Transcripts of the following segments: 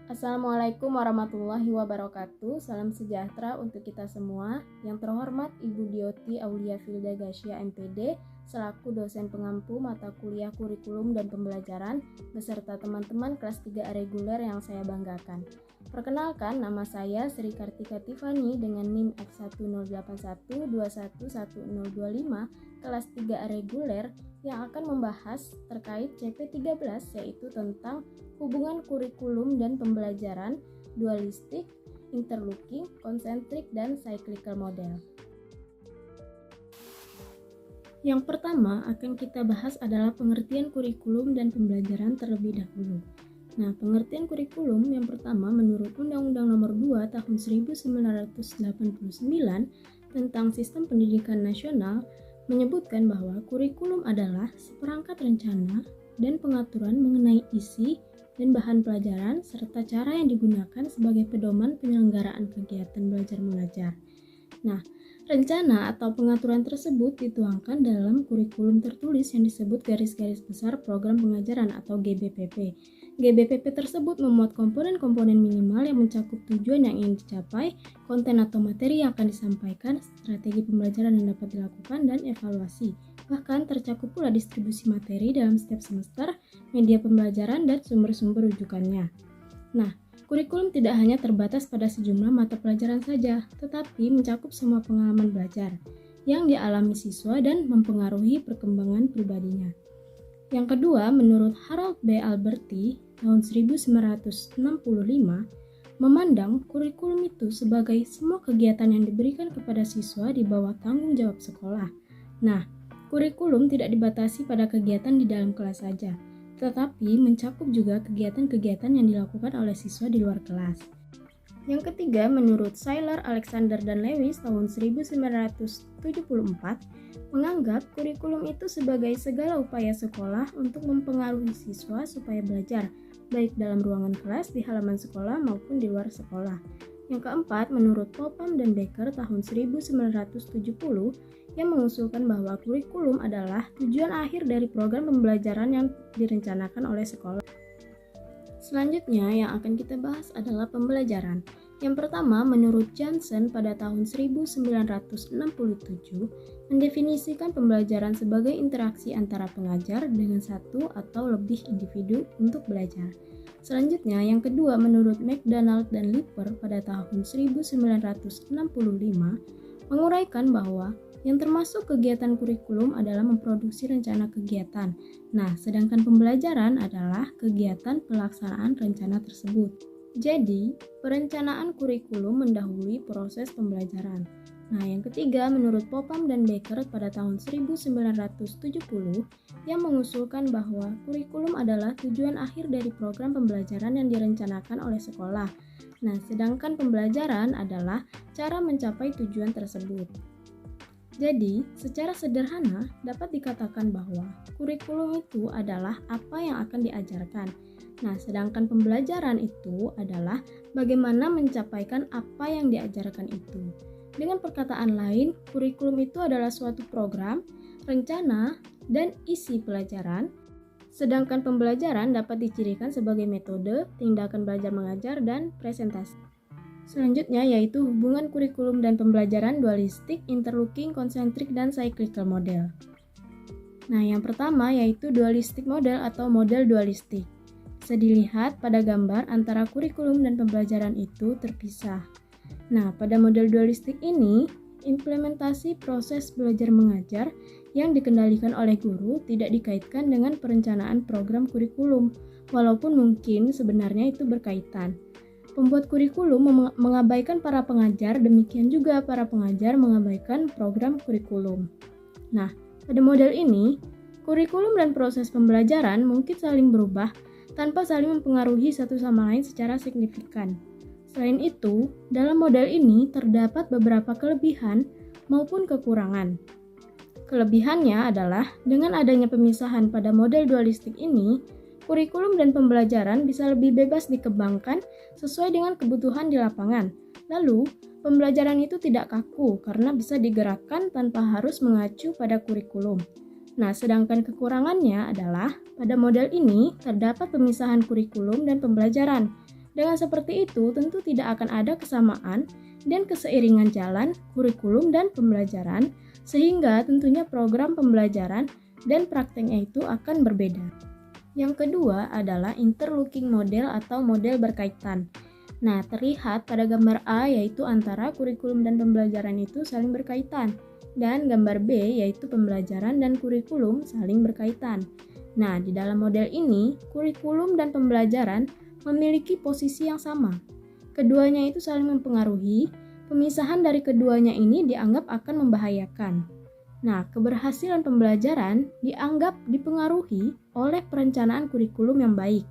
Assalamualaikum warahmatullahi wabarakatuh. Salam sejahtera untuk kita semua. Yang terhormat Ibu Dioti Aulia Filda Gasya MPD selaku dosen pengampu mata kuliah kurikulum dan pembelajaran beserta teman-teman kelas 3 reguler yang saya banggakan. Perkenalkan, nama saya Sri Kartika Tiffany dengan NIM F1081211025 kelas 3 reguler yang akan membahas terkait CP13, yaitu tentang hubungan kurikulum dan pembelajaran, dualistik, interlocking, konsentrik, dan cyclical model. Yang pertama akan kita bahas adalah pengertian kurikulum dan pembelajaran terlebih dahulu. Nah, pengertian kurikulum yang pertama menurut Undang-Undang Nomor 2 Tahun 1989 tentang Sistem Pendidikan Nasional menyebutkan bahwa kurikulum adalah seperangkat rencana dan pengaturan mengenai isi dan bahan pelajaran serta cara yang digunakan sebagai pedoman penyelenggaraan kegiatan belajar mengajar. Nah, rencana atau pengaturan tersebut dituangkan dalam kurikulum tertulis yang disebut garis-garis besar program pengajaran atau GBPP. GBPP tersebut memuat komponen-komponen minimal yang mencakup tujuan yang ingin dicapai, konten atau materi yang akan disampaikan, strategi pembelajaran yang dapat dilakukan, dan evaluasi. Bahkan tercakup pula distribusi materi dalam setiap semester, media pembelajaran, dan sumber-sumber rujukannya. Nah, kurikulum tidak hanya terbatas pada sejumlah mata pelajaran saja, tetapi mencakup semua pengalaman belajar yang dialami siswa dan mempengaruhi perkembangan pribadinya. Yang kedua, menurut Harold B. Alberti tahun 1965, memandang kurikulum itu sebagai semua kegiatan yang diberikan kepada siswa di bawah tanggung jawab sekolah. Nah, kurikulum tidak dibatasi pada kegiatan di dalam kelas saja, tetapi mencakup juga kegiatan-kegiatan yang dilakukan oleh siswa di luar kelas. Yang ketiga, menurut Seiler, Alexander, dan Lewis tahun 1974, menganggap kurikulum itu sebagai segala upaya sekolah untuk mempengaruhi siswa supaya belajar, baik dalam ruangan kelas, di halaman sekolah, maupun di luar sekolah. Yang keempat, menurut Popham dan Becker tahun 1970, yang mengusulkan bahwa kurikulum adalah tujuan akhir dari program pembelajaran yang direncanakan oleh sekolah. Selanjutnya yang akan kita bahas adalah pembelajaran. Yang pertama, menurut Johnson pada tahun 1967, mendefinisikan pembelajaran sebagai interaksi antara pengajar dengan satu atau lebih individu untuk belajar. Selanjutnya, yang kedua, menurut McDonald dan Lipper pada tahun 1965, menguraikan bahwa yang termasuk kegiatan kurikulum adalah memproduksi rencana kegiatan. Nah, sedangkan pembelajaran adalah kegiatan pelaksanaan rencana tersebut. Jadi, perencanaan kurikulum mendahului proses pembelajaran. Nah, yang ketiga, menurut Popham dan Becker pada tahun 1970, yang mengusulkan bahwa kurikulum adalah tujuan akhir dari program pembelajaran yang direncanakan oleh sekolah. Nah, sedangkan pembelajaran adalah cara mencapai tujuan tersebut. Jadi, secara sederhana dapat dikatakan bahwa kurikulum itu adalah apa yang akan diajarkan. Nah, sedangkan pembelajaran itu adalah bagaimana mencapaikan apa yang diajarkan itu. Dengan perkataan lain, kurikulum itu adalah suatu program, rencana, dan isi pelajaran, sedangkan pembelajaran dapat dicirikan sebagai metode, tindakan belajar mengajar, dan presentasi. Selanjutnya yaitu hubungan kurikulum dan pembelajaran dualistik, interlocking, konsentrik, dan cyclical model. Nah, yang pertama yaitu dualistik model atau model dualistik. Bisa dilihat pada gambar antara kurikulum dan pembelajaran itu terpisah. Nah, pada model dualistik ini, implementasi proses belajar mengajar yang dikendalikan oleh guru tidak dikaitkan dengan perencanaan program kurikulum, walaupun mungkin sebenarnya itu berkaitan. Pembuat kurikulum mengabaikan para pengajar, demikian juga para pengajar mengabaikan program kurikulum. Nah, pada model ini, kurikulum dan proses pembelajaran mungkin saling berubah tanpa saling mempengaruhi satu sama lain secara signifikan. Selain itu, dalam model ini terdapat beberapa kelebihan maupun kekurangan. Kelebihannya adalah dengan adanya pemisahan pada model dualistik ini, kurikulum dan pembelajaran bisa lebih bebas dikembangkan sesuai dengan kebutuhan di lapangan. Lalu, pembelajaran itu tidak kaku karena bisa digerakkan tanpa harus mengacu pada kurikulum. Nah, sedangkan kekurangannya adalah pada model ini terdapat pemisahan kurikulum dan pembelajaran. Dengan seperti itu, tentu tidak akan ada kesamaan dan keseiringan jalan kurikulum dan pembelajaran, sehingga tentunya program pembelajaran dan prakteknya itu akan berbeda. Yang kedua adalah interlocking model atau model berkaitan. Nah, terlihat pada gambar A yaitu antara kurikulum dan pembelajaran itu saling berkaitan, dan gambar B yaitu pembelajaran dan kurikulum saling berkaitan. Nah, di dalam model ini, kurikulum dan pembelajaran memiliki posisi yang sama. Keduanya itu saling mempengaruhi, pemisahan dari keduanya ini dianggap akan membahayakan. Nah, keberhasilan pembelajaran dianggap dipengaruhi oleh perencanaan kurikulum yang baik.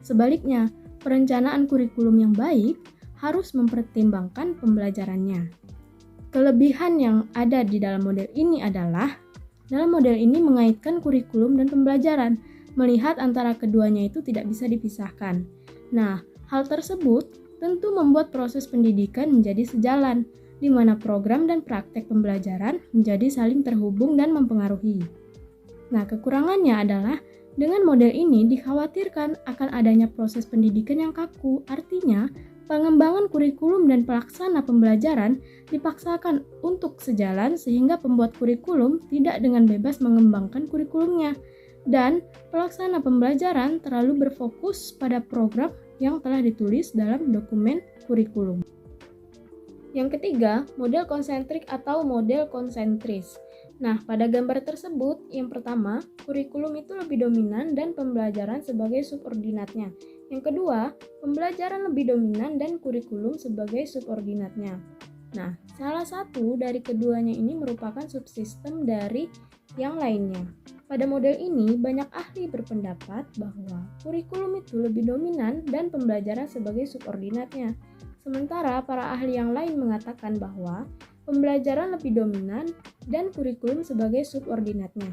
Sebaliknya, perencanaan kurikulum yang baik harus mempertimbangkan pembelajarannya. Kelebihan yang ada di dalam model ini adalah, dalam model ini mengaitkan kurikulum dan pembelajaran, melihat antara keduanya itu tidak bisa dipisahkan. Nah, hal tersebut tentu membuat proses pendidikan menjadi sejalan, di mana program dan praktek pembelajaran menjadi saling terhubung dan mempengaruhi. Nah, kekurangannya adalah dengan model ini dikhawatirkan akan adanya proses pendidikan yang kaku, artinya pengembangan kurikulum dan pelaksana pembelajaran dipaksakan untuk sejalan sehingga pembuat kurikulum tidak dengan bebas mengembangkan kurikulumnya, dan pelaksana pembelajaran terlalu berfokus pada program yang telah ditulis dalam dokumen kurikulum. Yang ketiga, model konsentrik atau model konsentris. Nah, pada gambar tersebut, yang pertama, kurikulum itu lebih dominan dan pembelajaran sebagai subordinatnya. Yang kedua, pembelajaran lebih dominan dan kurikulum sebagai subordinatnya. Nah, salah satu dari keduanya ini merupakan subsistem dari yang lainnya. Pada model ini, banyak ahli berpendapat bahwa kurikulum itu lebih dominan dan pembelajaran sebagai subordinatnya. Sementara para ahli yang lain mengatakan bahwa pembelajaran lebih dominan dan kurikulum sebagai subordinatnya.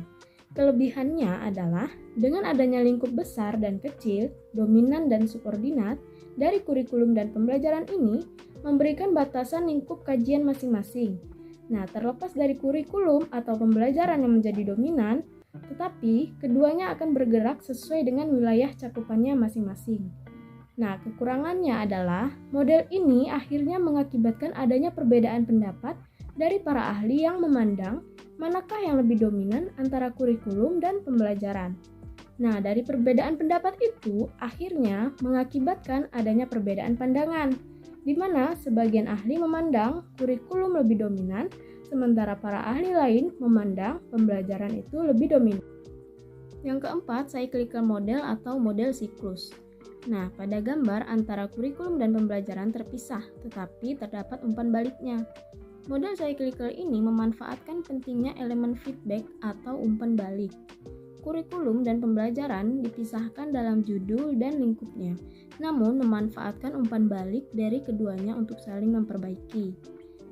Kelebihannya adalah dengan adanya lingkup besar dan kecil, dominan dan subordinat dari kurikulum dan pembelajaran ini memberikan batasan lingkup kajian masing-masing. Nah, terlepas dari kurikulum atau pembelajaran yang menjadi dominan, tetapi keduanya akan bergerak sesuai dengan wilayah cakupannya masing-masing. Nah, kekurangannya adalah model ini akhirnya mengakibatkan adanya perbedaan pendapat dari para ahli yang memandang manakah yang lebih dominan antara kurikulum dan pembelajaran. Nah, dari perbedaan pendapat itu akhirnya mengakibatkan adanya perbedaan pandangan, di mana sebagian ahli memandang kurikulum lebih dominan, sementara para ahli lain memandang pembelajaran itu lebih dominan. Yang keempat, cyclical model atau model siklus. Nah, pada gambar antara kurikulum dan pembelajaran terpisah, tetapi terdapat umpan baliknya. Model cyclical ini memanfaatkan pentingnya elemen feedback atau umpan balik. Kurikulum dan pembelajaran dipisahkan dalam judul dan lingkupnya, namun memanfaatkan umpan balik dari keduanya untuk saling memperbaiki.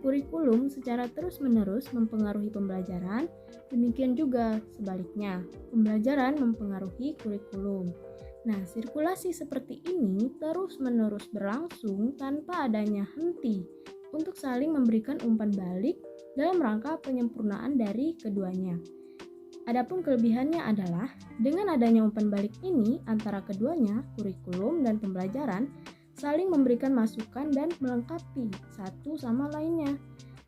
Kurikulum secara terus-menerus mempengaruhi pembelajaran, demikian juga sebaliknya, pembelajaran mempengaruhi kurikulum. Nah, sirkulasi seperti ini terus-menerus berlangsung tanpa adanya henti untuk saling memberikan umpan balik dalam rangka penyempurnaan dari keduanya. Adapun kelebihannya adalah dengan adanya umpan balik ini antara keduanya, kurikulum dan pembelajaran saling memberikan masukan dan melengkapi satu sama lainnya.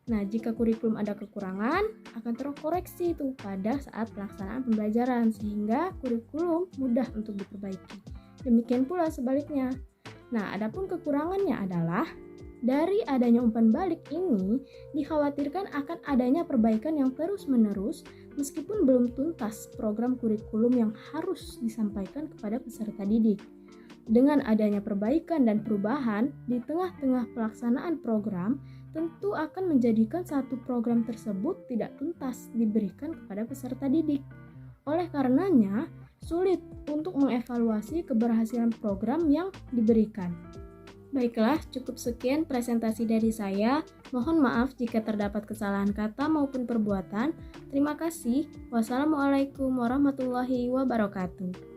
Nah, jika kurikulum ada kekurangan, akan terkoreksi itu pada saat pelaksanaan pembelajaran sehingga kurikulum mudah untuk diperbaiki. Demikian pula sebaliknya. Nah, adapun kekurangannya adalah dari adanya umpan balik ini dikhawatirkan akan adanya perbaikan yang terus-menerus meskipun belum tuntas program kurikulum yang harus disampaikan kepada peserta didik. Dengan adanya perbaikan dan perubahan di tengah-tengah pelaksanaan program, tentu akan menjadikan satu program tersebut tidak tuntas diberikan kepada peserta didik. Oleh karenanya, sulit untuk mengevaluasi keberhasilan program yang diberikan. Baiklah, cukup sekian presentasi dari saya. Mohon maaf jika terdapat kesalahan kata maupun perbuatan. Terima kasih. Wassalamualaikum warahmatullahi wabarakatuh.